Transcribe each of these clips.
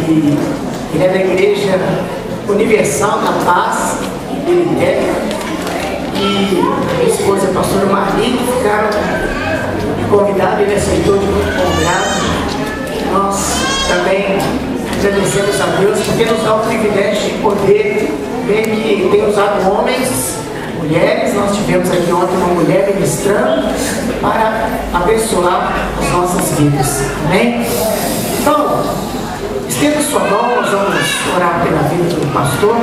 e ele é da Igreja Universal da Paz, e minha esposa, a pastora Marli, ficaram me convidados, ele aceitou de muito bom grado. Nós também agradecemos a Deus porque nos dá o privilégio de poder ver que tem usado homens, mulheres. Nós tivemos aqui ontem uma mulher ministrando para abençoar as nossas vidas. Amém? Então, estenda sua mão, nós vamos orar pela vida do pastor,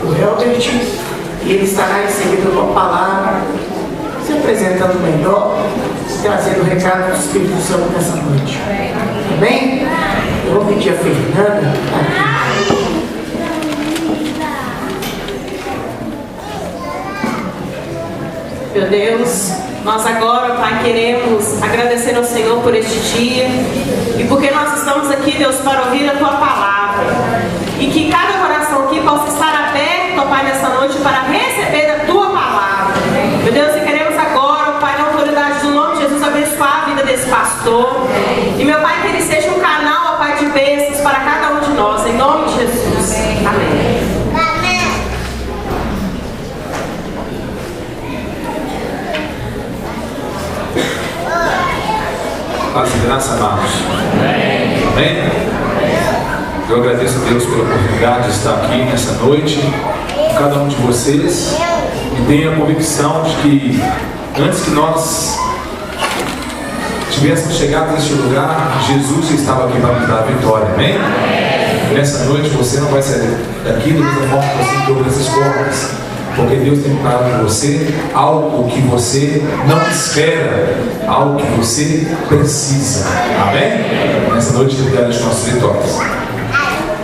o Helbert, e ele estará em seguida com a palavra, se apresentando melhor, trazendo o recado do Espírito Santo nessa noite. Amém? Eu vou pedir a Fernanda aqui. Meu Deus, nós agora, Pai, queremos agradecer ao Senhor por este dia e porque nós estamos aqui, Deus, para ouvir a Tua palavra e que cada coração aqui possa estar aberto, Pai, nessa noite para receber a Tua palavra. Meu Deus, e queremos agora, Pai, na autoridade do nome de Jesus, abençoar a vida desse pastor e, meu Pai, que ele seja um canal, ó Pai, de bênçãos para cada um de nós, em nome de Jesus. Amém. Paz e graça, amados. Amém? Eu agradeço a Deus pela oportunidade de estar aqui nessa noite com cada um de vocês e tenho a convicção de que antes que nós tivéssemos chegado neste lugar, Jesus estava aqui para nos dar a vitória. Amém? Nessa noite você não vai sair daqui da mesma forma que você entrou nessas portas, porque Deus tem preparado para você algo que você não espera, algo que você precisa. Amém? Nessa noite Ele garante nossas vitórias.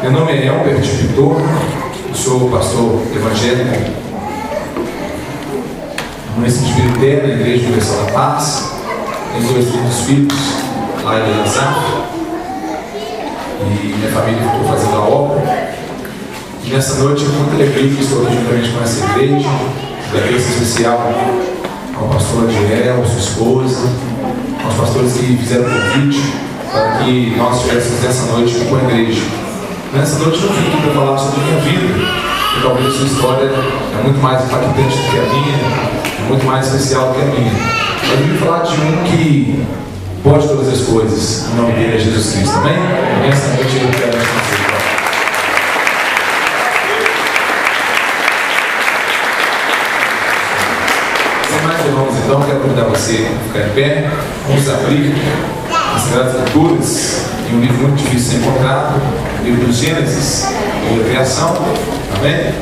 Meu nome é Helbert Vitor, eu sou pastor evangélico no município de Ibirité, na Igreja Universal da Paz. Tenho 2 lindos filhos lá em Lançar e minha família ficou fazendo a obra. E nessa noite eu muito alegria que estou aqui juntamente com essa igreja, agradeço especial ao pastor Adiel, sua esposa, aos pastores que fizeram o convite para que nós estivéssemos nessa noite com a igreja. Nessa noite eu vim aqui para falar sobre a minha vida, e talvez a sua história é muito mais impactante do que a minha, é muito mais especial do que a minha. Mas eu vim falar de um que pode todas as coisas, o nome dele é Jesus Cristo, amém? E nessa noite eu quero agradecer. Então, quero convidar você a ficar em pé, vamos abrir as Sagradas Escrituras em um livro muito difícil de ser encontrado, o livro do Gênesis, ou da criação, amém?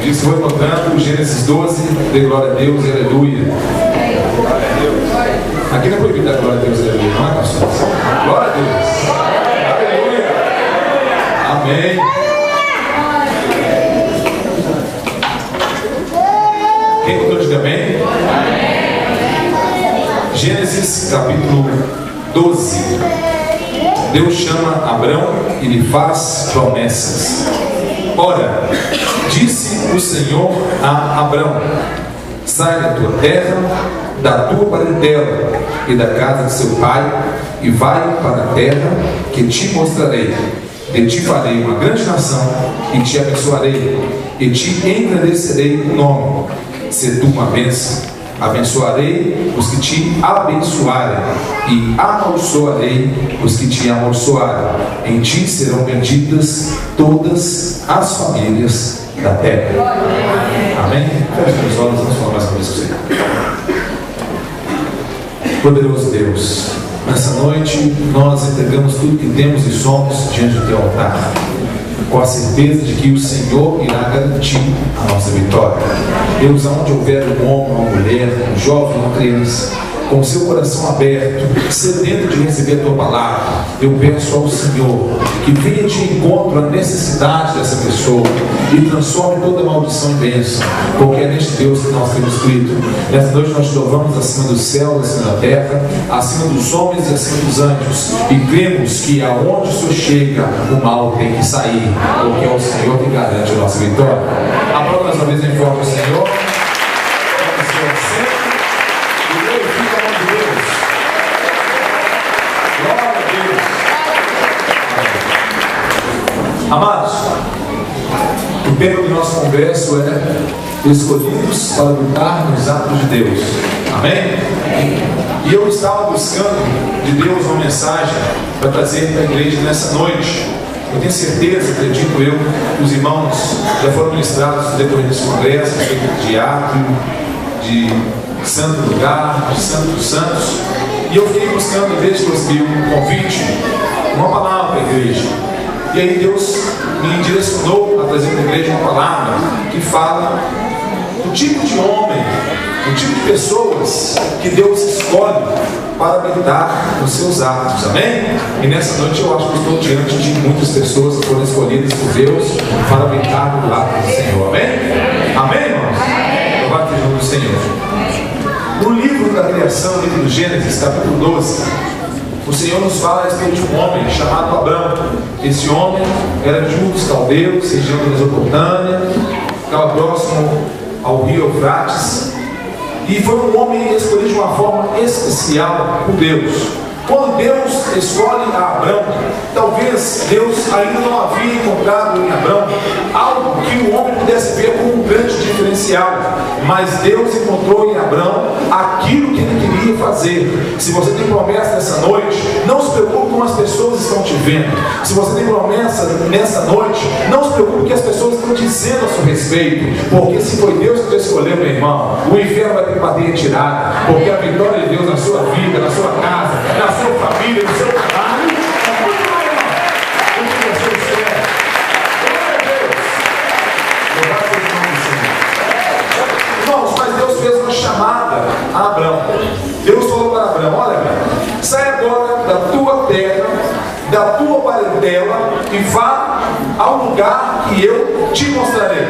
E você foi encontrando o Gênesis 12, dê glória a Deus e aleluia. Aqui não é proibido dar glória a Deus e aleluia, não é, pastor? Glória a Deus, aleluia, amém. Quem encontrou, diga amém. Gênesis capítulo 12. Deus chama Abrão e lhe faz promessas. Ora, disse o Senhor a Abrão: sai da tua terra, da tua parentela e da casa de seu pai, e vai para a terra que te mostrarei. De ti farei uma grande nação, e te abençoarei, e te engrandecerei o nome. Se tu uma bênção, abençoarei os que te abençoarem, e amaldiçoarei os que te amaldiçoarem. Em ti serão benditas todas as famílias da terra. Amém? Feche os olhos, vamos falar mais uma vez com você. Poderoso Deus, nessa noite nós entregamos tudo que temos e somos diante do teu altar, com a certeza de que o Senhor irá garantir a nossa vitória. Deus, aonde houver um homem, uma mulher, um jovem, uma criança, com o seu coração aberto, sedento de receber a tua palavra, eu peço ao Senhor que venha de encontro à necessidade dessa pessoa e transforme toda maldição em bênção, porque é neste Deus que nós temos crido. Nessa noite nós te louvamos acima dos céus, acima da terra, acima dos homens e acima dos anjos, e cremos que aonde o Senhor chega, o mal tem que sair, porque é o Senhor que garante a nossa vitória. Aplauda mais uma vez em forma ao Senhor. Amados, o tema do nosso congresso é escolhidos para lutar nos atos de Deus. Amém? E eu estava buscando de Deus uma mensagem para trazer para a igreja nessa noite. Eu tenho certeza, acredito eu, que os irmãos já foram ministrados no decorrer desse congresso, de átrio, de santo lugar, de santo dos santos. E eu fiquei buscando, desde que eu recebi um convite, uma palavra para a igreja. E aí Deus me direcionou a trazer para a igreja uma palavra que fala do tipo de homem, do tipo de pessoas que Deus escolhe para habitar nos seus atos. Amém? E nessa noite eu acho que estou diante de muitas pessoas que foram escolhidas por Deus para habitar no lado do Senhor. Amém? Amém, irmãos? Louvado seja o nome do Senhor. No livro da criação, livro do Gênesis, capítulo 12, o Senhor nos fala a respeito de um homem chamado Abrão. Esse homem era de Ur dos Caldeus, região da Mesopotâmia, ficava próximo ao rio Eufrates, e foi um homem escolhido de uma forma especial por Deus. Quando Deus escolhe a Abrão, talvez Deus ainda não havia encontrado em Abrão algo que o homem pudesse ver como um grande diferencial, mas Deus encontrou em Abrão aquilo que ele queria fazer. Se você tem promessa nessa noite, não se preocupe como as pessoas estão te vendo. Se você tem promessa nessa noite, não se preocupe com o que as pessoas estão dizendo a seu respeito, porque se foi Deus que te escolheu, meu irmão, o inferno vai ter que bater retirada, porque a vitória de Deus na sua vida, na sua casa, na sua família, no seu trabalho, é muito maior do que você espera. Glória a Deus. Louvado seja o nome do Senhor. Irmãos, mas Deus fez uma chamada a Abrão. Deus falou para Abrão: olha, sai agora da tua terra, da tua parentela, e vá ao lugar que eu te mostrarei.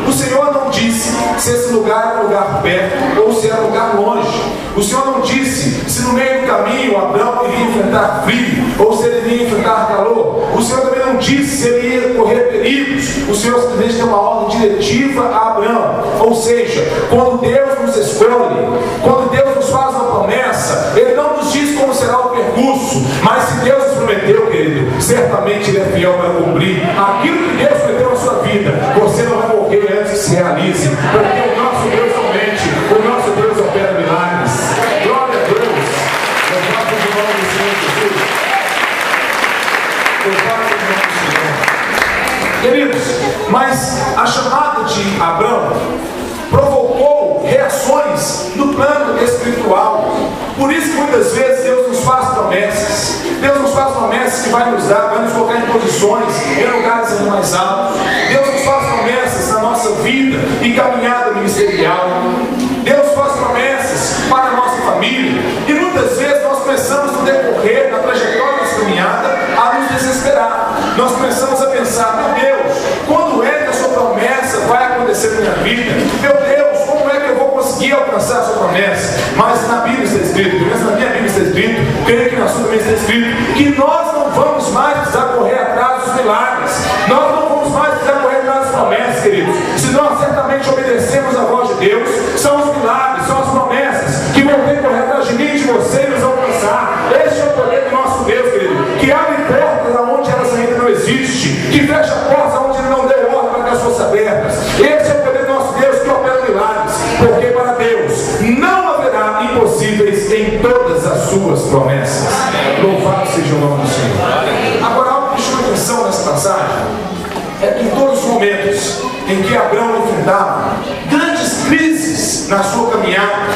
O Senhor não disse se esse lugar era um lugar perto ou se era um lugar longe. O Senhor não disse se no meio do caminho Abrão iria enfrentar frio ou se ele iria enfrentar calor. O Senhor também não disse se ele ia correr perigos. O Senhor simplesmente deu uma ordem diretiva a Abrão. Ou seja, quando Deus nos escolhe, quando Deus nos faz uma promessa, Ele não nos diz como será o percurso, mas se Deus nos prometeu, querido, certamente Ele é fiel para cumprir aquilo que Deus prometeu na sua vida. Você não vai morrer antes que se realize, porque o nosso Deus não mente, o nosso Deus opera milagres. Glória a Deus. Louvado seja o nome do Senhor Jesus. Louvado seja o nome do Senhor. Queridos, mas a chamada de Abrão provocou reações no plano espiritual. Por isso que muitas vezes Deus nos faz promessas. Deus nos faz promessas que vai nos dar, vai nos colocar em posições, em lugares ainda mais altos. Deus nos faz promessas na nossa vida e caminhada ministerial. Deus faz promessas para a nossa família. E muitas vezes nós começamos no decorrer da trajetória dessa caminhada a nos desesperar. Nós começamos a pensar: meu Deus, quando é que a sua promessa vai acontecer na minha vida? Meu Deus, como é que eu vou conseguir alcançar a sua promessa? Mas na Bíblia está escrito, pelo menos na minha Bíblia está escrito, creio que na sua também está escrito, que nós não vamos mais precisar correr atrás dos milagres. Nós não vamos mais precisar correr atrás das promessas, queridos. Se nós certamente obedecemos a voz de Deus, são os milagres, são as promessas que vão ter que correr atrás de mim e de você e nos alcançar. Este é o poder do nosso Deus, querido, que abre portas aonde elas ainda não existem, que fecha portas aonde Ele não deu ordem para que elas fossem abertas. Esse é o poder do nosso Deus que opera milagres, porque para Deus não haverá impossíveis em todas as suas promessas. Louvado seja o nome do Senhor. Agora, algo que chama atenção nessa passagem é que em todos os momentos em que Abrão enfrentava grandes crises na sua caminhada,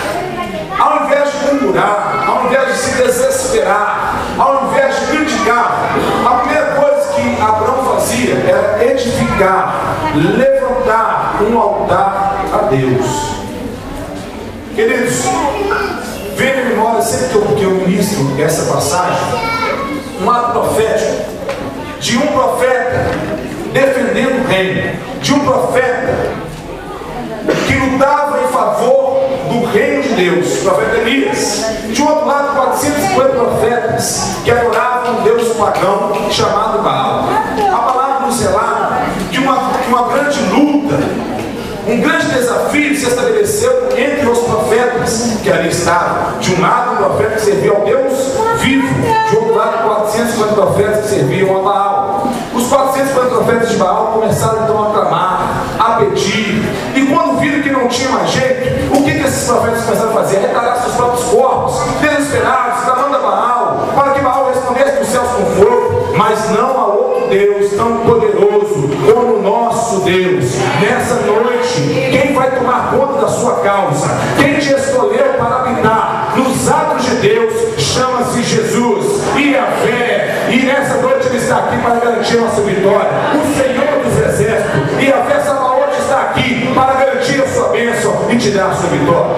ao invés de murmurar, ao invés de se desesperar, ao invés de criticar, a primeira coisa que Abrão fazia era edificar, levantar um altar a Deus. Queridos, vem na memória sempre que eu ministro essa passagem, um ato profético de um profeta defendendo o reino, de um profeta que lutava em favor do reino de Deus, o profeta Elias. De outro lado, 450 profetas que adoravam um Deus pagão chamado Baal. A palavra nos relata de uma grande luta, um grande desafio se estabeleceu entre os profetas que ali estavam. De um lado, um profeta que servia ao Deus vivo, de outro lado, 450 profetas que serviam a Baal. O Os 450 profetas de Baal começaram então a clamar, a pedir, e quando viram que não tinha mais jeito, o que esses profetas começaram a fazer? Retalhar seus próprios corpos, desesperados, clamando a Baal, para que Baal respondesse dos céus com fogo. Mas não há outro Deus tão poderoso como o nosso Deus. Nessa noite, quem vai tomar conta da sua causa, quem te escolheu para habitar nos atos de Deus, chama-se Jesus e a fé. E nessa noite ele está aqui para garantir a nossa vitória. O Senhor dos Exércitos e a fé Sabaote está aqui para garantir a sua bênção e te dar a sua vitória.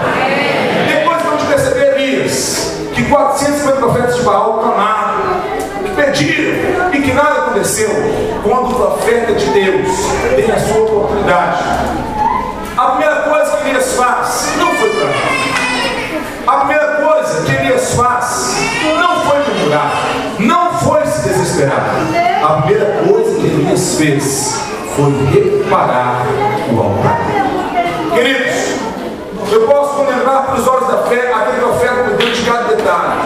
Depois vamos perceber, Elias, que 450 profetas de Baal clamaram, pediram, e que nada aconteceu. Quando o profeta de Deus tem a sua oportunidade, a primeira coisa que Elias faz não foi clamar. A primeira coisa que Elias faz não foi murmurar, não foi se desesperar. A primeira coisa que Elias fez foi reparar o altar. Queridos, eu posso contemplar pelos olhos da fé aquele profeta cuidando de cada detalhe,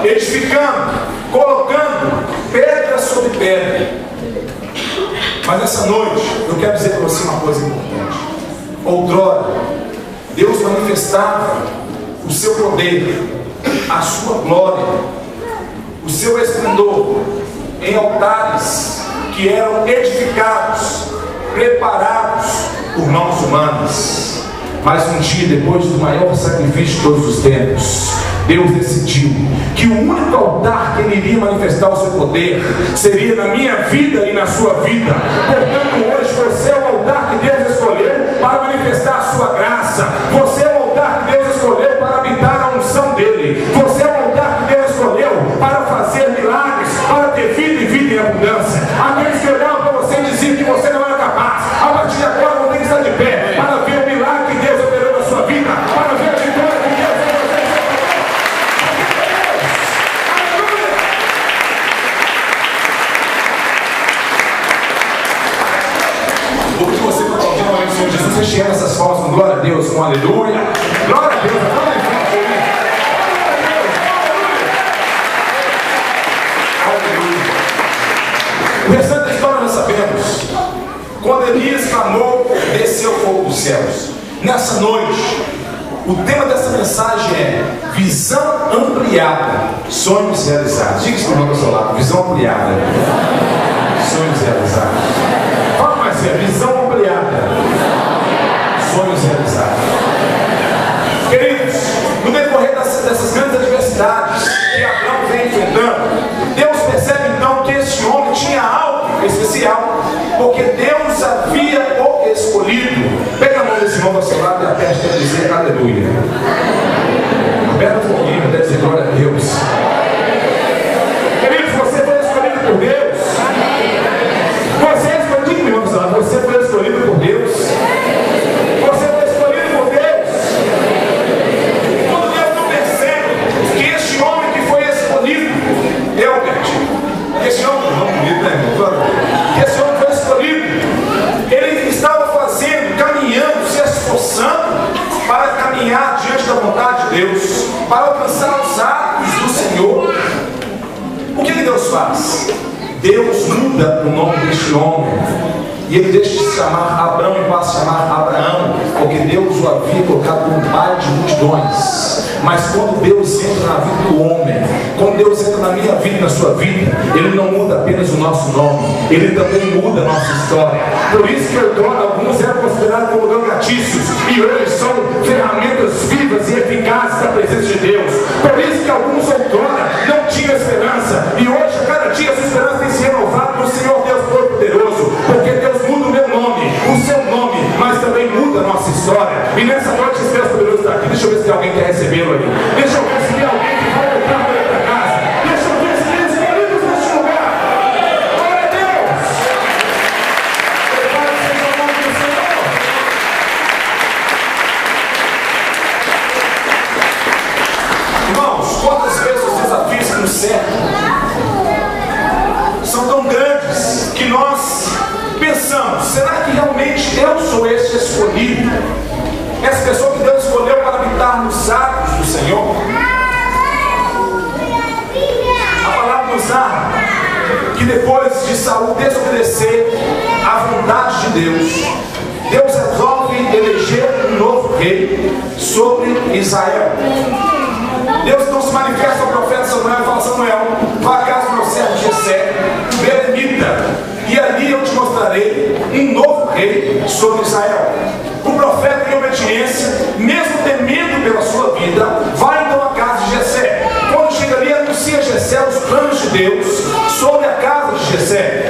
edificando, colocando pedra sobre pedra. Mas nessa noite eu quero dizer para você uma coisa importante. Outrora Deus manifestava o seu poder, a sua glória, o seu esplendor em altares que eram edificados, preparados por mãos humanas. Mas um dia, depois do maior sacrifício de todos os tempos, Deus decidiu que o único altar que Ele iria manifestar o seu poder seria na minha vida e na sua vida. Portanto, hoje você é o altar que Deus escolheu para manifestar a sua graça. Você é o altar que Deus escolheu para habitar a unção dEle. Você é o altar que Deus escolheu para fazer milagres, para ter vida e vida em abundância. Aqueles que olhavam para você e diziam que você não era capaz, a partir de agora vão ter que estar de pé para ver o milagre que Deus operou na sua vida, para ver a vitória que Deus deu a você. O que você está ouvindo no Senhor Jesus, você chega essas palmas com glória a Deus, com aleluia, glória a Deus, glória a Deus. O restante da história nós sabemos. Quando Elias clamou, desceu fogo dos céus. Nessa noite, o tema dessa mensagem é visão ampliada, sonhos realizados. Diga isso para o irmão do seu lado, visão ampliada, sonhos realizados. Fala mais sério, visão ampliada, sonhos realizados. Queridos, no decorrer dessas grandes adversidades que Abraão vem enfrentando, Deus percebe então que esse homem tinha algo especial, porque Deus havia o escolhido. Pega a mão desse irmão ao seu lado e aperte para dizer aleluia. Aperta um pouquinho para dizer glória a Deus. Queridos, você foi escolhido por Deus. Você é escolhido, meu irmão ao seu lado. Você foi escolhido por Deus. Você foi escolhido por Deus. Quando Deus não percebe que este homem que foi escolhido, esse homem, não bonito, né, irmão? Que esse homem foi escolhido, ele estava fazendo, caminhando, se esforçando para caminhar diante da vontade de Deus, para alcançar os atos do Senhor. O que Deus faz? Deus muda o nome deste homem e ele deixa de se chamar Abrão e passa a se chamar Abraão, porque Deus o havia colocado como pai de multidões. Mas quando Deus entra na vida do homem, quando Deus entra na minha vida e na sua vida, Ele não muda apenas o nosso nome, Ele também muda a nossa história. Por isso que outrora alguns eram considerados como logatícios e hoje são ferramentas vivas e eficazes da presença de Deus. Por isso que alguns outrora não tinham esperança e hoje a cada dia essa esperança tem se renovado no Senhor Deus Todo-Poderoso, porque Deus muda o meu nome, o seu nome, mas também muda a nossa história. E nessa noite esse Deus Poderoso está aqui. Deixa eu ver se alguém quer recebê-lo ali. Deixa eu ver se tem alguém que vai voltar para ir para casa. Deixa eu ver se tem escolhidos neste lugar. Glória a Deus. Louvado seja o nome do Senhor. Irmãos, quantas vezes os desafios que nos cercam são tão grandes que nós pensamos, será que realmente eu sou esse escolhido? Essa pessoa que Deus escolheu para habitar nos atos do Senhor? A palavra nos narra que depois de Saul desobedecer à vontade de Deus, Deus resolve eleger um novo rei sobre Israel. Deus não se manifesta ao profeta Samuel e fala: Samuel, vá à casa do meu servo Jessé, belemita, e ali eu te mostrarei um novo rei sobre Israel. O profeta, em obediência, mesmo temendo pela sua vida, vai então à casa de Jessé. Quando chega ali, anuncia a Jessé os planos de Deus sobre a casa de Jessé.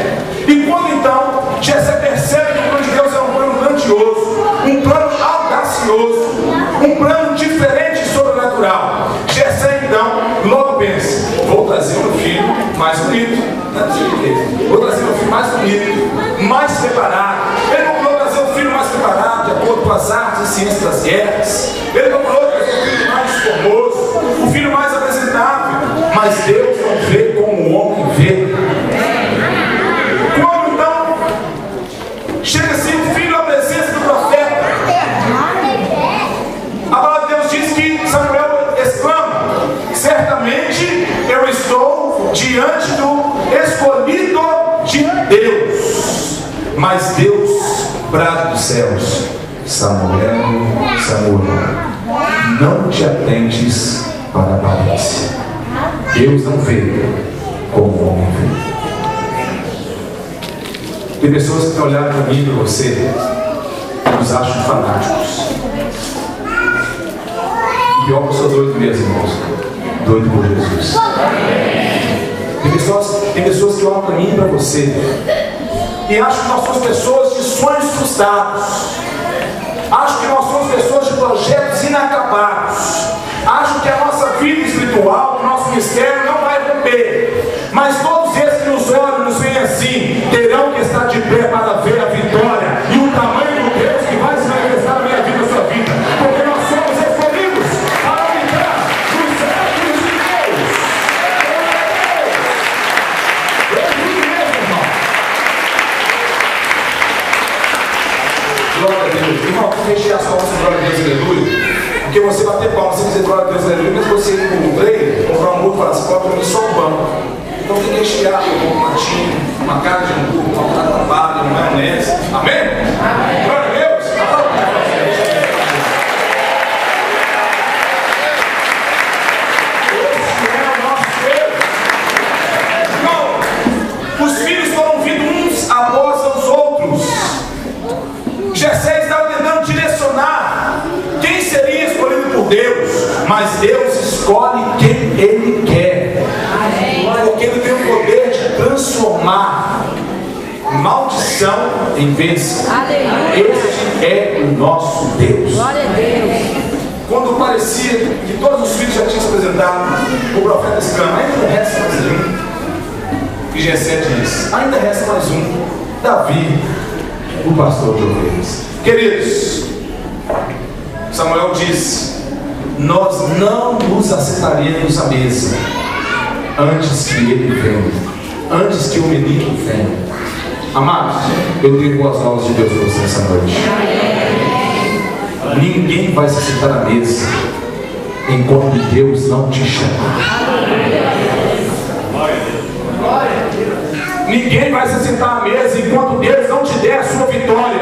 E quando então Jessé percebe que o plano de Deus é um plano grandioso, um plano audacioso, um plano diferente e sobrenatural, Jessé então logo pensa: vou trazer um filho mais bonito, vou trazer um filho mais bonito, mais preparado. Ele procurou trazer um filho mais preparado, de acordo com as artes e ciências das guerras. Ele procurou trazer um filho mais formoso, um filho mais apresentável. Mas Deus não vê como o homem vê. Quando então chega assim o filho à presença do profeta, a palavra de Deus diz que Samuel exclama: certamente eu estou diante do escolhido de Deus. Mas Deus brada dos céus: Samuel, Samuel, não te atentes para a aparência. Deus não vê como o homem vê. Tem pessoas que têm olhado para mim e para você e nos acham fanáticos. E pior que eu sou doido mesmo, irmãos. Doido por Jesus. Tem pessoas que olham para mim e para você e acham que nós somos pessoas de sonhos frustrados. Acham que nós somos pessoas de projetos inacabados. Acham que a nossa vida espiritual, o nosso mistério não vai romper. Mas todos esses que nos olham, nos veem assim, terão que estar de pé para ver a vitória e o tamanho do Deus que vai se manifestar na minha vida e na sua vida. Porque nós somos escolhidos para habitar nos céus de Deus. É isso mesmo, irmão. Glória a Deus. Irmão, fechei as palmas e glória a Deus, aleluia. Porque você bater palmas, você dizer glória a Deus, aleluia, mesmo você ir no play, comprar um burro para as costas, só um banco. Então tem que rechear um matinho, uma cara de hambúrguer, uma batata palha, uma maionese. Amém? Amém? Glória a Deus. Esse é o nosso Deus. Não, os filhos foram vindo uns após os outros. Jessé estava tentando direcionar quem seria escolhido por Deus, mas Deus escolhe quem Ele quer. Porque Ele tem o poder de transformar maldição em bênção. Este é o nosso Deus. Quando parecia que todos os filhos já tinham se apresentado, o profeta exclama: ainda resta mais um. E Jessé diz: ainda resta mais um, Davi, o pastor de ovelhas. Queridos, Samuel diz: nós não nos assentaremos à mesa antes que ele venha, antes que o menino venha. Amados, eu tenho boas novas de Deus para você essa noite. Ninguém vai se sentar à mesa enquanto Deus não te chamar. Ninguém vai se sentar à mesa enquanto Deus não te der a sua vitória.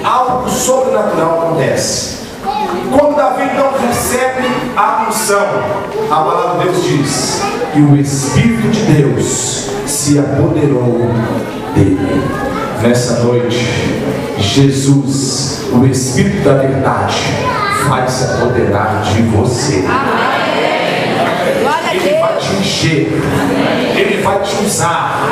Algo sobrenatural acontece. Quando Davi então recebe a unção, a palavra de Deus diz que o Espírito de Deus se apoderou dele. Nessa noite, Jesus, o Espírito da verdade, vai se apoderar de você. Ele vai te encher, Ele vai te usar,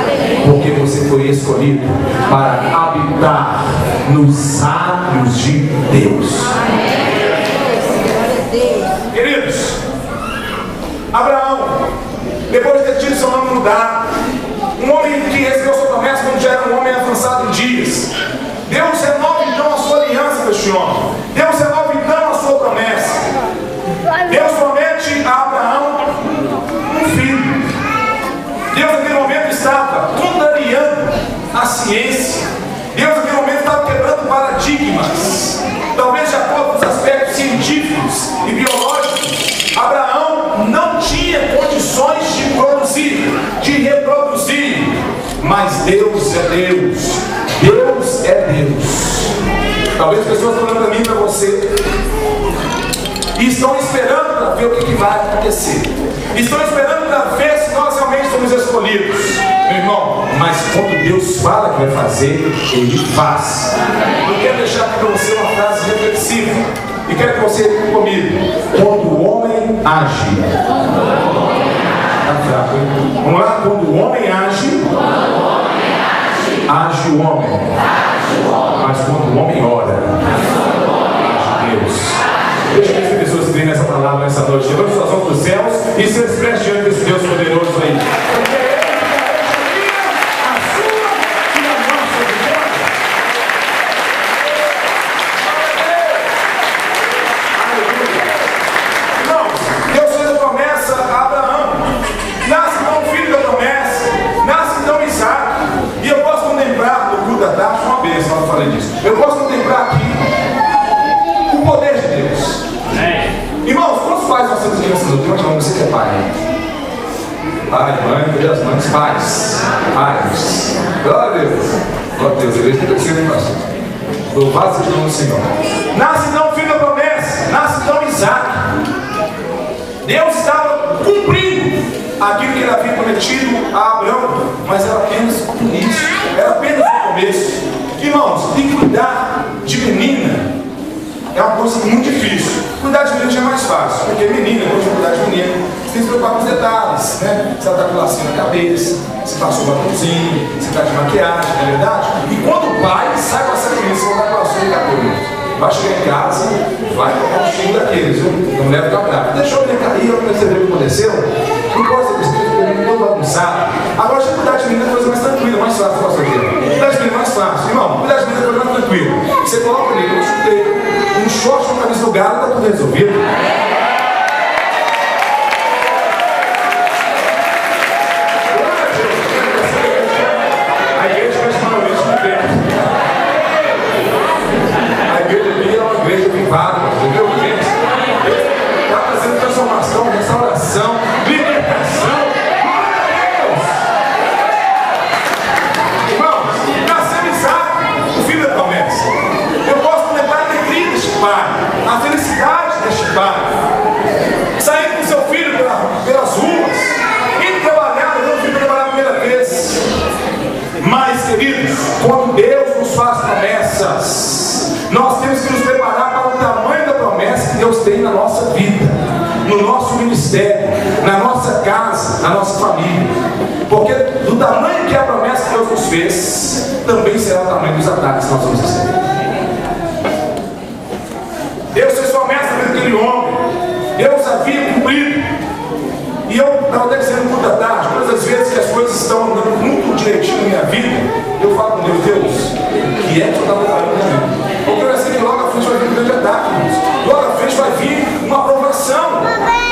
porque você foi escolhido para habitar nos átrios de Deus. Queridos, Abraão, depois de ter tido seu nome mudado, um homem que recebeu sua promessa como mas Deus é Deus. Deus é Deus. Talvez as pessoas estão olhando para mim e para você e estão esperando para ver o que vai acontecer. Estão esperando para ver se nós realmente somos escolhidos. Meu irmão, mas quando Deus fala que vai fazer, Ele faz. Eu quero deixar aqui para você uma frase reflexiva e quero que você fique comigo. Quando o homem age. Tá fraco, hein? Vamos lá? Quando o homem age, age o homem. Mas quando o homem ora, age Deus. Deixa que as pessoas criem nessa palavra nessa noite. Levante suas mãos para os céus e se expresse diante desse Deus poderoso aí. Deus fez a promessa a Abraão. Nasce então o filho da promessa. Nasce então Isaac. E eu posso contemplar no culto da tarde, uma vez, não falei disso. Eu posso contemplar aqui o poder de Deus. Irmãos, quantos pais nós temos aqui nessa noite? Levante a mão, você que é pai. Pai, mãe, cadê as mães? Pais. Pais. Glória a Deus. Glória a Deus. A igreja tem crescido, hein, pastor? Louvado seja o nome do Senhor. Nasce então o filho da promessa. Nasce então Isaac. Deus estava cumprindo aquilo que ele havia prometido a Abraão, mas era apenas o início, era apenas o começo. Irmãos, tem que cuidar de menina. É uma coisa muito difícil. Cuidar de menina já é mais fácil, porque menina, quando você cuidar de menina, você tem que se preocupar com os detalhes, né? Se ela está com lacinho na cabeça, se passou um batomzinho, se está de maquiagem, não é verdade? E quando o pai sai com essa criança, vai dar com lacinho de cabelo, vai chegar em casa, vai colocar um xingo daqueles, viu? Não leva ficar bravo. Deixou ele cair, eu percebi o que aconteceu. Não pode ser preciso, todo bagunçado. Agora, já cuidar de menina é coisa mais tranquila, mais fácil, pastor Pedro. Cuidar de menina é mais fácil. Irmão, cuidar de menina é coisa mais tranquila. Você coloca ali, eu chutei um short com a camisa do galo, está tudo resolvido. A igreja vai chamar o isso no tempo. A igreja aqui é uma igreja privada, entendeu? Está trazendo transformação, restauração, libertação. Irmãos, nasceu Isaac, o filho da promessa. Eu posso contemplar a alegria deste pai, a felicidade deste pai. Sair com seu filho pelas ruas, indo trabalhar, levando o filho para trabalhar a primeira vez. Mas, queridos, quando Deus nos faz promessas, nós temos que nos preparar para o tamanho da promessa que Deus tem na nossa vida, no nosso ministério, na nossa casa, na nossa família. Porque do tamanho que é a promessa que Deus nos fez, também será o tamanho dos ataques que nós vamos receber. Deus fez promessa na vida daquele homem. Deus havia cumprido. E eu estava até dizendo no culto da tarde, todas as vezes que as coisas estão andando muito direitinho na minha vida, eu falo com Deus, que é que eu estava preparando na minha vida? Porque eu sei que logo à frente vai vir um grande ataque, irmãos. Logo à frente vai vir uma aprovação.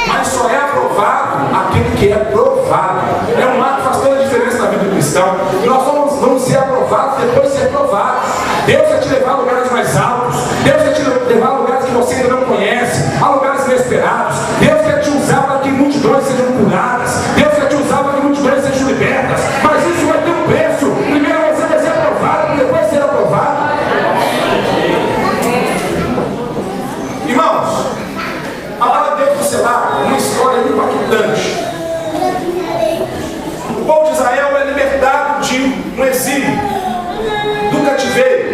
Mas só é aprovado aquele que é provado. É um marco que faz toda a diferença na vida do cristão. E nós vamos ser aprovados depois de ser provados. Deus vai te levar a lugares mais altos. Deus vai te levar a lugares que você ainda não conhece, a lugares inesperados. Deus quer te usar para que multidões sejam curadas. Deus quer te usar para que multidões sejam libertas. Mas isso vai ter um preço. Primeiro você vai ser aprovado, e depois ser aprovado. Irmãos, a palavra de Deus você lá, uma história impactante. O povo de Israel é libertado de um exílio, do cativeiro.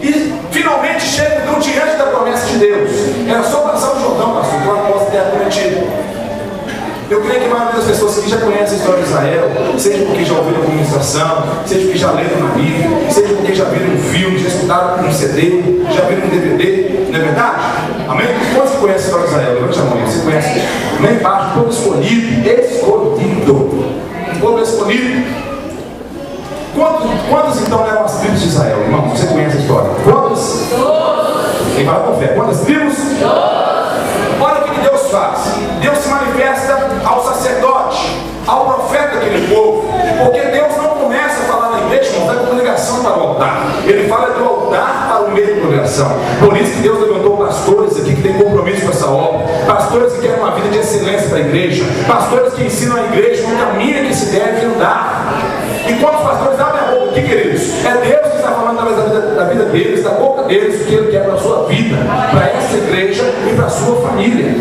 E finalmente chega então diante da promessa de Deus. Era só passar o Jordão, pastor, para a posse terra prometida. Eu creio que a maioria das pessoas que já conhecem a história de Israel, seja porque já ouviram a ministração, seja porque já leram na Bíblia, seja porque já viram um filme, já escutaram um CD, já viram um DVD, não é verdade? Amém? Quantos conhecem a história de Israel? Levante a mão aí, você conhece? Amém? Parte, povo escolhido, um povo escolhido. Quantas então eram as tribos de Israel, irmão? Você conhece a história? Quantas? Quem fala com fé? Quantas tribos? Olha o que Deus faz. Deus se manifesta ao sacerdote, ao profeta daquele povo. Porque Deus não começa a falar na igreja, não dá congregação para o altar. Ele fala do altar para o meio da congregação. Por isso que Deus levantou pastores aqui que têm compromisso com essa obra. Pastores que querem uma vida de excelência para a igreja. Pastores que ensinam a igreja no caminho que se deve andar. E quando os pastores abrem a boca, o que, queridos? É Deus que está falando através da vida deles, da boca deles, o que Ele quer para a sua vida, para essa igreja e para a sua família.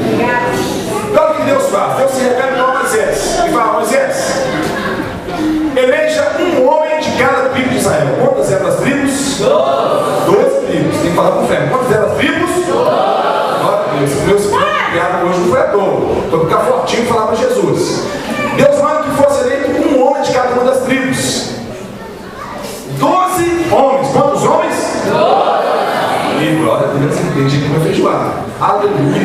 Então o que Deus faz? Deus se revela para Moisés e fala: Moisés, eleja um homem de cada tribo de Israel. Quantas eram as tribos? 12 tribos. Tem que falar com fé. Quantas eram as tribos? Glória a Deus. Meu criado hoje não foi à toa. Estou ficar fortinho e falar para Jesus. Deus manda que fosse eleito um homem de cada uma das tribos. 12 homens. Quantos homens? 12. E glória a Deus, tem gente que vai feijoar. Aleluia.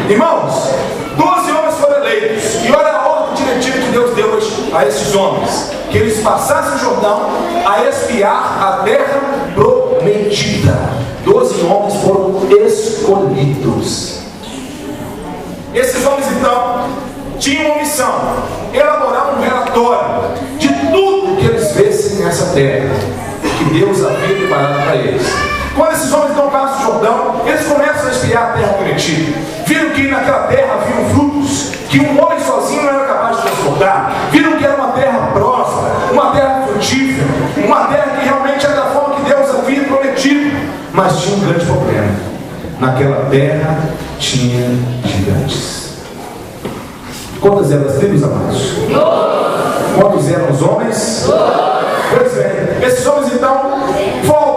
Irmãos, 12 homens foram eleitos. E olha a ordem diretiva que Deus deu a esses homens: que eles passassem o Jordão a espiar a terra prometida. 12 homens foram escolhidos. Esses homens então tinham uma missão: elaborar um relatório de tudo que eles vissem nessa terra que Deus havia preparado para eles. Quando esses homens não passam o Jordão, eles começam a espiar a terra prometida. Viram que naquela terra haviam frutos que um homem sozinho não era capaz de transportar. Viram que era uma terra próspera, uma terra frutífera, uma terra que realmente era da forma que Deus havia prometido. Mas tinha um grande problema: naquela terra tinha gigantes. Quantas eram as tribos, amados? Quantos eram os homens? Pois bem, esses homens então voltam.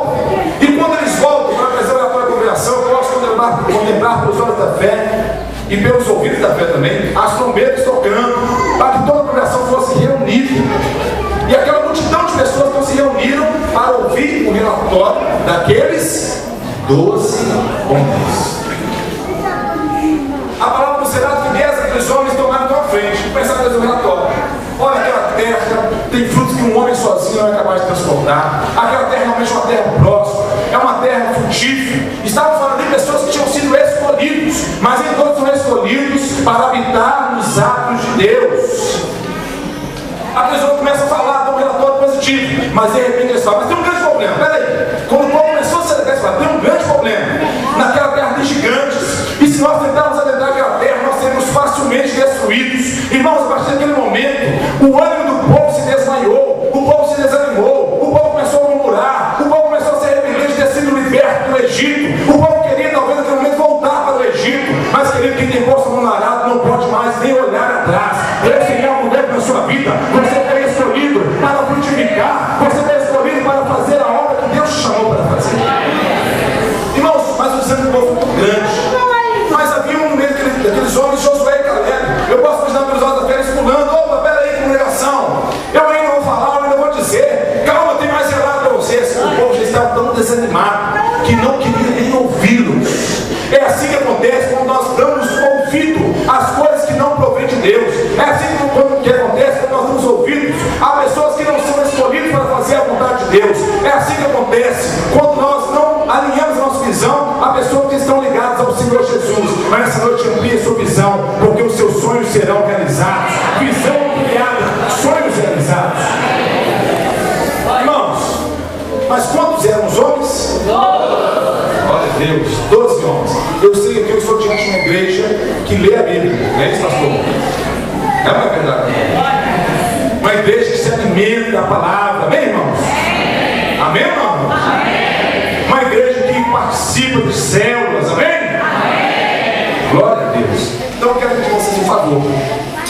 E quando eles voltam para preservar a congregação, eu posso contemplar pelos olhos da fé e pelos ouvidos da fé também as trombetas tocando, para que toda a congregação fosse reunida. E aquela multidão de pessoas não se reuniram para ouvir o relatório daqueles 12 homens. A palavra do Senado que 10 daqueles homens tomaram à frente e começaram a fazer o relatório. Olha, aquela terra tem frutos que um homem sozinho não é capaz de transportar. Aquela terra realmente é uma terra próspera, é uma terra frutífera. Estavam falando de pessoas que tinham sido escolhidos, mas nem todos são escolhidos para habitar nos atos de Deus. A pessoa começa a falar, dá um relatório positivo, mas de repente eles falam: mas tem um grande problema. Peraí, quando o povo começou a se alegrar, eles falam: tem um grande problema. Naquela terra tem gigantes, e se nós tentarmos adentrar aquela terra, nós seremos facilmente destruídos. Irmãos, a partir daquele momento, o ânimo do povo se desmaiou, o povo se desanimou, o povo começou a murmurar, o povo começou a ser rebelde, ter sido liberto do Egito. O povo queria talvez naquele momento voltar para o Egito, mas querido, quem tem posto a mão no arado não pode mais nem olhar atrás. Deus tem algo dentro da sua vida. Você foi escolhido para frutificar, você foi escolhido para fazer a obra que Deus te chamou para fazer. Irmãos, mas o desânimo do povo foi muito grande. Mas havia um no meio daqueles homens, Josué e Caleb. Eu posso imaginar pelos olhos da fé eles pulando: opa, peraí, congregação, eu ainda vou falar, eu ainda vou dizer, calma, tem mais relato para vocês. O povo já estava tão desanimado que não queria nem ouvi-los. É assim que acontece quando nós damos ouvido às coisas que não provêm de Deus. É assim que acontece quando nós damos ouvidos a pessoas que não são escolhidas para fazer a vontade de Deus. É assim que acontece quando nós não alinhamos a nossa visão a pessoas que estão ligadas ao Senhor Jesus. Mas nessa noite amplie a sua visão, porque os seus sonhos serão realizados. Visão ampliada, sonhos realizados. Irmãos, mas quantos eram os homens? Glória a Deus, 12 homens. Eu sei que eu estou diante de uma igreja que lê a Bíblia, não é isso, pastor? É uma verdade. Uma igreja que se alimenta da palavra, amém, irmãos? Amém, irmão? Uma igreja que participa de células, amém? Glória a Deus. Então eu quero pedir a vocês um favor.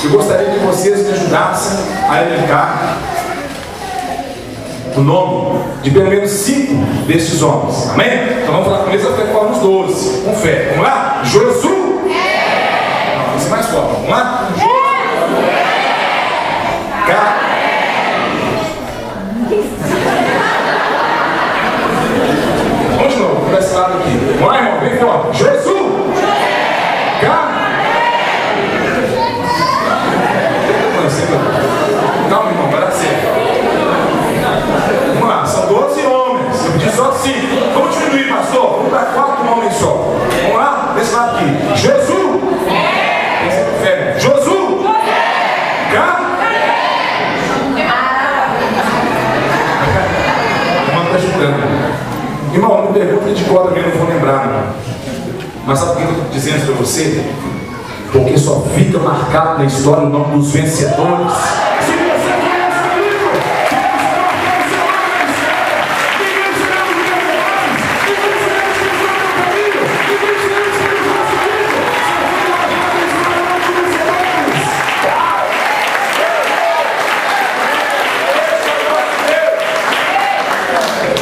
Eu gostaria que vocês me ajudassem a elencar o nome de pelo menos 5 destes homens, amém? Então vamos falar com eles até que falamos 12, com fé. Vamos lá? Josué. Não, isso é mais forte. Vamos lá? Vamos de novo, desse lado aqui. Vamos lá, irmão, bem forte. Jesus! Calma, irmão, vai dar certo. Vamos lá, são 12 homens. Eu pedi só 5. Vamos diminuir, pastor. Vamos dar 4 homens só. Vamos lá, desse lado aqui. Jesus! Josué! Irmão, não pergunta de cor também, não vou lembrar, irmão. Mas sabe o que eu estou dizendo para você? Porque só fica marcado na história o nome dos vencedores. Se você conhece o livro,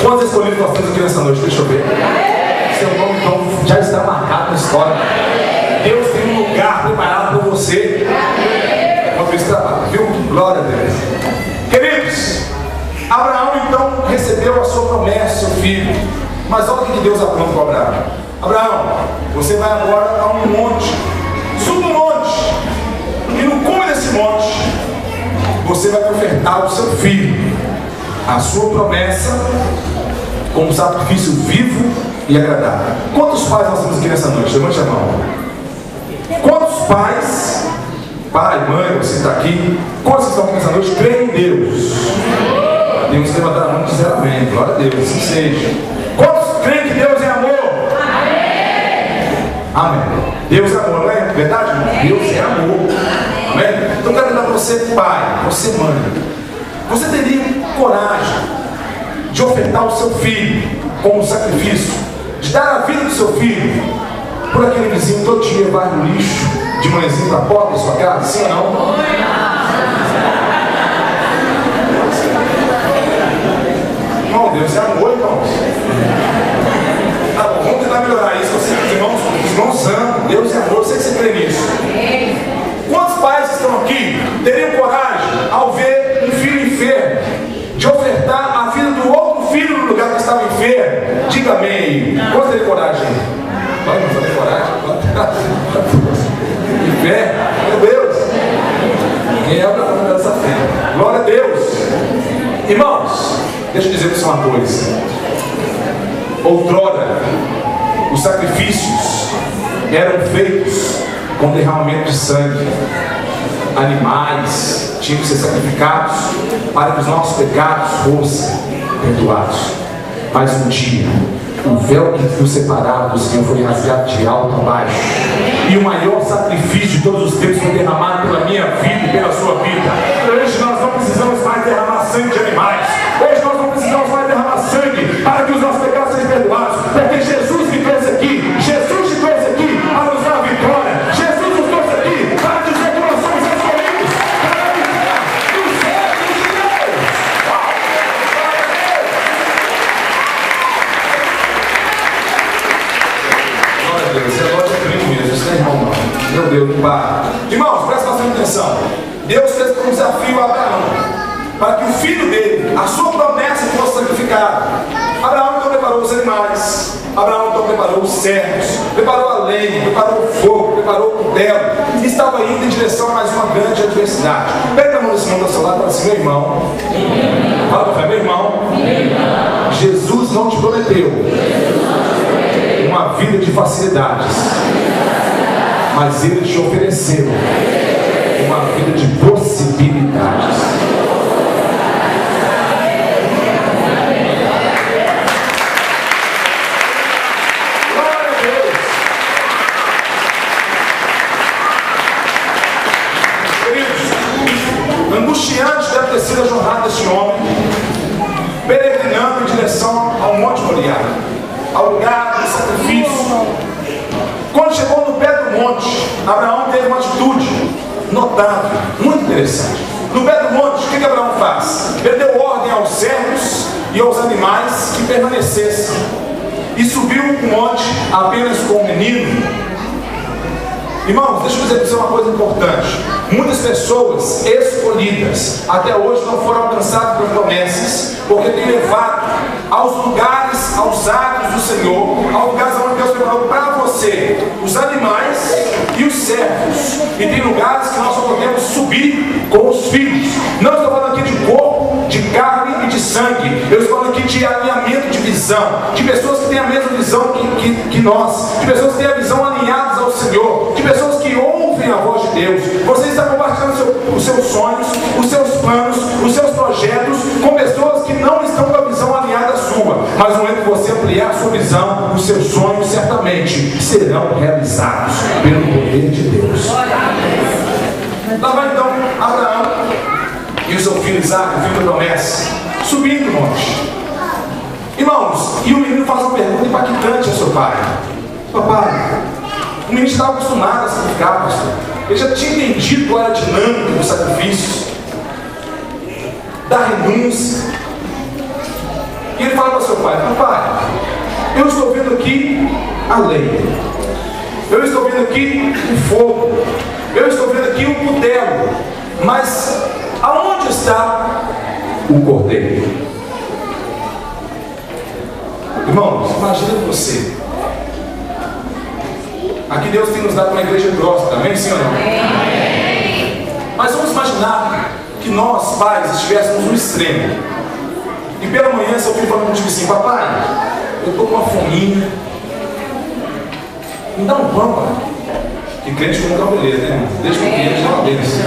Quantos escolhidos nós temos aqui nessa noite? Deixa eu ver. Seu nome então já está marcado na história. Deus tem um lugar preparado para você. Quanto isso trabalho, viu? Glória a Deus. Queridos, Abraão então recebeu a sua promessa, seu filho. Mas olha o que Deus aprontou para Abraão. Abraão, você vai agora a um monte. Suba um monte. E no cume desse monte, você vai ofertar o seu filho, a sua promessa, como sacrifício vivo e agradável. Quantos pais nós temos aqui nessa noite? Levante a mão. Quantos pais, pai, mãe, você está aqui, quantos estão aqui nessa noite, creem em Deus? Temos que levantar a mão e dizer amém. Glória a Deus, assim seja. Quantos creem que Deus é amor? Amém. Deus é amor, não é verdade? Deus é amor. Amém? Então eu quero perguntar para você, pai, você, mãe, você teria coragem de ofertar o seu filho como sacrifício, de dar a vida do seu filho por aquele vizinho todo dia vai no lixo de manhãzinho para a porta da sua casa? Sim ou não? Irmão, Deus é amor, irmãos. Tá bom, vamos tentar melhorar isso. Os irmãos amam, Deus é amor, eu sei que você crê nisso. Quantos pais estão aqui teriam coragem, ao ver um filho enfermo, de ofertar a vida do outro filho no lugar que estava enfermo? Diga amém. Quantos teriam coragem? Vai, não tem coragem? Enfermo? Meu Deus! Quem é para essa fé? Glória a Deus! Irmãos, deixa eu dizer para você uma coisa. Outrora, os sacrifícios eram feitos com derramamento de sangue. Animais tinham que ser sacrificados para que os nossos pecados fossem perdoados. Mas um dia, o véu que nos separava do Senhor foi rasgado de alto a baixo. E o maior sacrifício de todos os tempos foi derramado pela minha vida e pela sua vida. Hoje nós não precisamos mais derramar sangue de animais. Hoje nós não precisamos mais derramar sangue para que os nossos pecados sejam perdoados. Porque Jesus me trouxe aqui. Jesus te trouxe aqui para nos dar a vitória. Jesus nos trouxe aqui para dizer que nós somos escolhidos para habitar nos céus de Deus. Glória a Deus. É lógico que é mesmo. Isso não é irmão, não. Meu Deus, Pai. Irmãos, presta bastante atenção. Deus fez um desafio a Abraão, para que o filho dele, a sua promessa, fosse sacrificada. Abraão então preparou os animais, Abraão então preparou os servos, preparou a lenha, preparou o fogo, preparou o cutelo, e estava indo em direção a mais uma grande adversidade. Pega a mão desse irmão do seu lado e fala assim: meu irmão, fala com fé, meu irmão, Jesus não te prometeu uma vida de facilidades, mas Ele te ofereceu uma vida de possibilidades. Glória a Deus. Queridos, angustiante deve ter sido a jornada deste homem, peregrinando em direção ao Monte Moriá, ao lugar do sacrifício. Quando chegou no pé do monte, Abraão teve uma atitude notável, muito interessante. No pé do monte, o que Abraão faz? Ele deu ordem aos servos e aos animais que permanecessem, e subiu o monte apenas com o menino. Irmãos, deixa eu dizer para você uma coisa importante. Muitas pessoas escolhidas até hoje não foram alcançadas por promessas, porque têm levado aos lugares, aos atos do Senhor, aos lugares onde Deus preparou para você os animais e os servos. E tem lugares que nós só podemos subir com os filhos. Não estou falando aqui de corpo, de carne e de sangue. Eu estou falando aqui de alinhamento de visão, de pessoas que têm a mesma visão que nós, de pessoas que têm a visão alinhadas ao Senhor, de pessoas que ouvem a voz de Deus. Você está compartilhando os seus sonhos, os seus planos, os seus projetos com pessoas que não estão com a visão alinhada à sua. Mas no momento que você ampliar a sua visão, os seus sonhos certamente serão realizados pelo poder de Deus. Lá vai então Abraão e o seu filho Isaac, o filho da promessa, subindo o monte. Irmãos, e o menino faz uma pergunta impactante ao seu pai: papai, o menino estava acostumado a sacrificar, pastor. Ele já tinha entendido qual era a dinâmica dos sacrifícios, da renúncia. E ele fala para o seu pai: papai, eu estou vendo aqui a lenha, eu estou vendo aqui o fogo, eu estou vendo aqui o cutelo, mas aonde está o cordeiro? Irmãos, imagina você. Aqui Deus tem nos dado uma igreja próspera, amém, sim ou não? Mas vamos imaginar que nós, pais, estivéssemos no extremo. E pela manhã seu filho falando contigo assim: papai, eu estou com uma fominha, me dá um pão, pai. Que crente como não beleza, né, irmão? Deixa que o cliente dá uma bênção.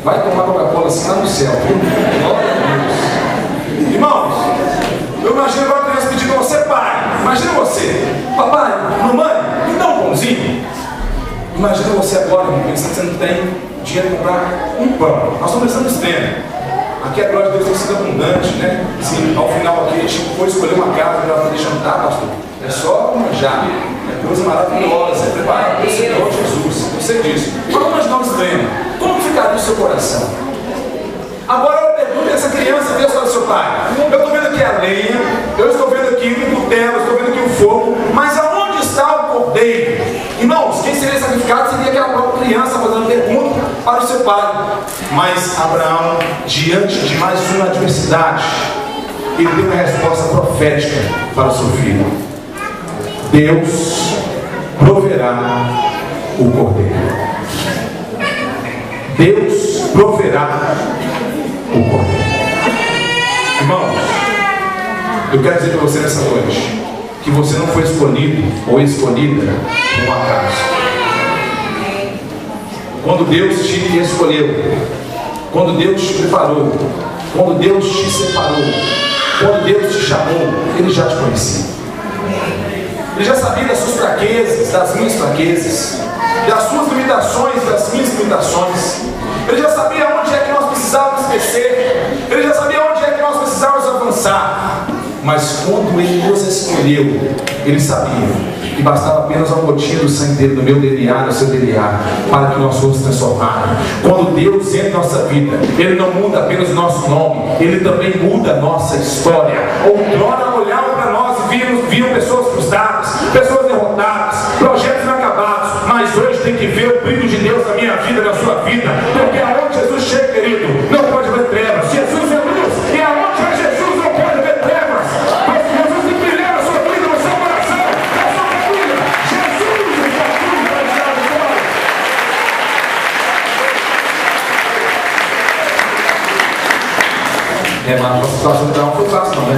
Vai tomar Coca-Cola assim lá no céu, viu? Glória a Deus. Irmãos, eu imagino agora a criança pedindo a você: pai, imagina você, papai, mamãe, me dá um pãozinho. Imagina você agora, pensando que você não tem dinheiro para comprar um pão. Nós estamos pensando no extremo. Aqui a glória de Deus tem sido abundante, né? Assim, ao final aqui, a gente foi escolher uma casa para poder jantar, pastor. É só manjar. É coisa maravilhosa, é preparado pelo Senhor Jesus. Eu sei disso. Mas vamos imaginar o extremo. Como ficaria o seu coração? Agora eu pergunto a essa criança: Deus fala ao seu pai: eu estou vendo aqui a lenha, eu estou vendo aqui o cutelo, eu estou vendo aqui o fogo, mas aonde está o cordeiro? Irmãos, quem seria sacrificado seria aquela própria criança fazendo pergunta para o seu pai. Mas Abraão, diante de mais uma adversidade, ele deu uma resposta profética para o seu filho: Deus proverá o cordeiro. Deus proverá o cordeiro. Irmãos, eu quero dizer para você nessa noite que você não foi escolhido ou escolhida por um acaso. Quando Deus te escolheu, quando Deus te preparou, quando Deus te separou, quando Deus te chamou, Ele já te conhecia. Ele já sabia das suas fraquezas, das minhas fraquezas, das suas limitações, das minhas limitações. Ele já sabia onde é que nós precisávamos crescer. Ele já sabia onde é que nós precisávamos avançar. Mas quando Ele nos escolheu, Ele sabia que bastava apenas uma gotinha do sangue dele, no meu DNA, no seu DNA, para que nós fôssemos transformados. Quando Deus entra em nossa vida, Ele não muda apenas o nosso nome, Ele também muda a nossa história. Outrora olhavam para nós e viam pessoas frustradas, pessoas derrotadas, projetos inacabados. Mas hoje tem que ver o brilho de Deus na minha vida, na sua vida. Porque aonde Jesus chega, querido, não pode haver trevas. Jesus é luz, e aonde vai Jesus não pode haver trevas. Mas Jesus tem que brilhar na sua vida, no seu coração, na sua família. Jesus é a luz da história. Mas a situação de Abraão foi fácil, não, né?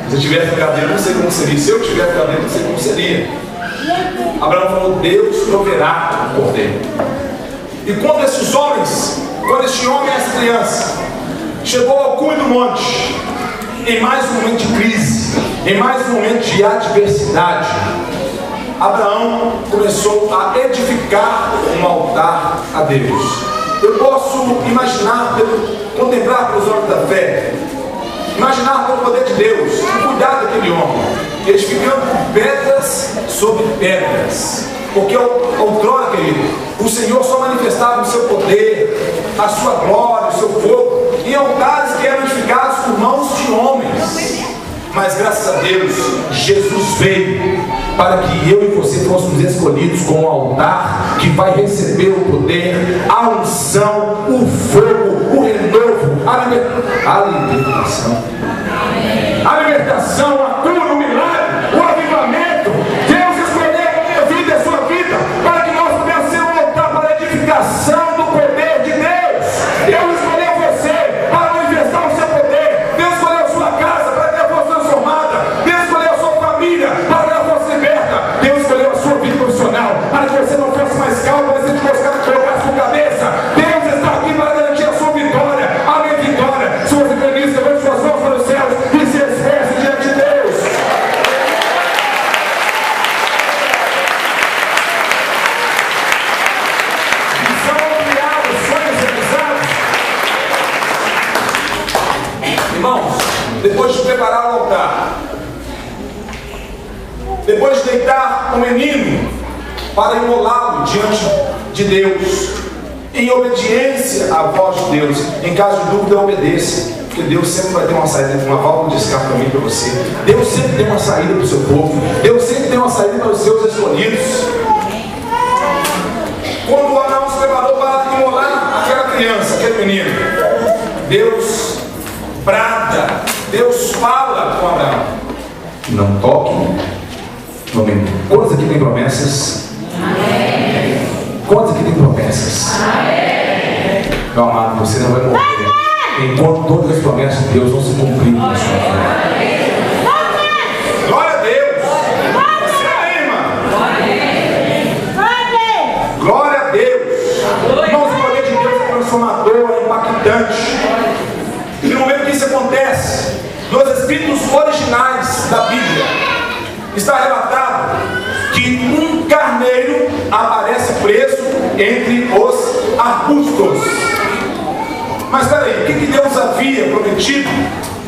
Se eu tivesse ficado dentro, não sei como seria. Se eu tivesse ficado dentro, não sei como seria. Abraão falou: Deus proverá o cordeiro. E quando esses homens, quando este homem e essa criança chegou ao cume do monte, em mais um momento de crise, em mais um momento de adversidade, Abraão começou a edificar um altar a Deus. Eu posso imaginar, contemplar pelos olhos da fé, imaginar pelo poder de Deus, o cuidado daquele homem, edificando pedras sobre pedras. Porque outrora, querido, o Senhor só manifestava o seu poder, a sua glória, o seu fogo, em altares que eram edificados por mãos de homens. Mas graças a Deus, Jesus veio para que eu e você fôssemos escolhidos com um altar que vai receber o poder, a unção, o fogo, o renovo, a libertação. A libertação, a cura, o milagre, o avivamento. Deus escolheu a minha vida e a sua vida para que nós pudéssemos ser um altar para a edificação do poder de Deus. Deus escolheu você para manifestar o seu poder. Deus escolheu a sua casa para que ela fosse transformada. Deus escolheu a sua família para que ela fosse liberta. Deus escolheu a sua vida profissional para que você não fosse mais calmo, mas você colocasse sua cabeça. Deus está aqui para garantir a sua vitória, a minha vitória. Se você crê nisso, levante suas mãos para os céus e se expresse diante de Deus. Visão ampliada, sonhos realizados. Irmãos, depois de preparar o altar, depois de deitar o menino para imolá-lo diante de Deus, em obediência à voz de Deus. Em caso de dúvida, obedeça, porque Deus sempre vai ter uma saída, uma válvula de escape para mim e para você. Deus sempre tem uma saída para o seu povo. Deus sempre tem uma saída para os seus escolhidos. Quando Abraão se preparou para imolar aquela criança, aquele menino, Deus brada, Deus fala com Abraão: não toque no menino. Quantos aqui tem promessas? Amém. Quantos aqui tem promessas? Amém. Meu amado, você não vai morrer enquanto todas as promessas de Deus não se cumprirem na sua vida. Glória a Deus! Você é, irmã? Glória a Deus! Irmãos, o poder de Deus é transformador, é impactante. E no momento que isso acontece, nos escritos originais da Bíblia, está relatado que um carneiro aparece preso entre os arbustos. Mas peraí, o que Deus havia prometido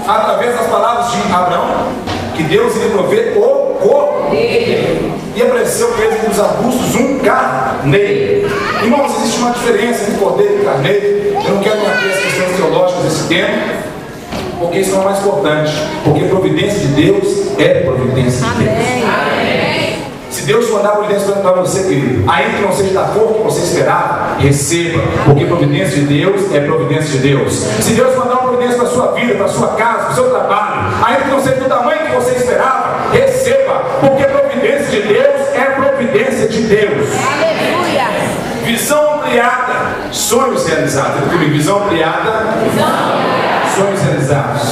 através das palavras de Abraão? Que Deus iria prover o cordeiro. E apareceu preso entre os arbustos um carneiro. Irmãos, existe uma diferença entre cordeiro e carneiro. Eu não quero me ater às questões teológicas desse tema, porque isso não é mais importante. Porque a providência de Deus é providência de Deus. Amém. Se Deus mandar providência para você, querido, ainda que não seja da cor que você esperava, receba, porque providência de Deus é providência de Deus. Se Deus mandar uma providência para a sua vida, para a sua casa, para o seu trabalho, ainda que não seja do tamanho que você esperava, receba, porque providência de Deus é providência de Deus. Aleluia. Visão ampliada, sonhos realizados. Visão ampliada, sonhos realizados.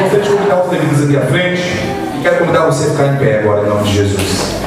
Gostaria de convidar os devidos aqui à frente e quero convidar você a ficar em pé agora, em nome de Jesus.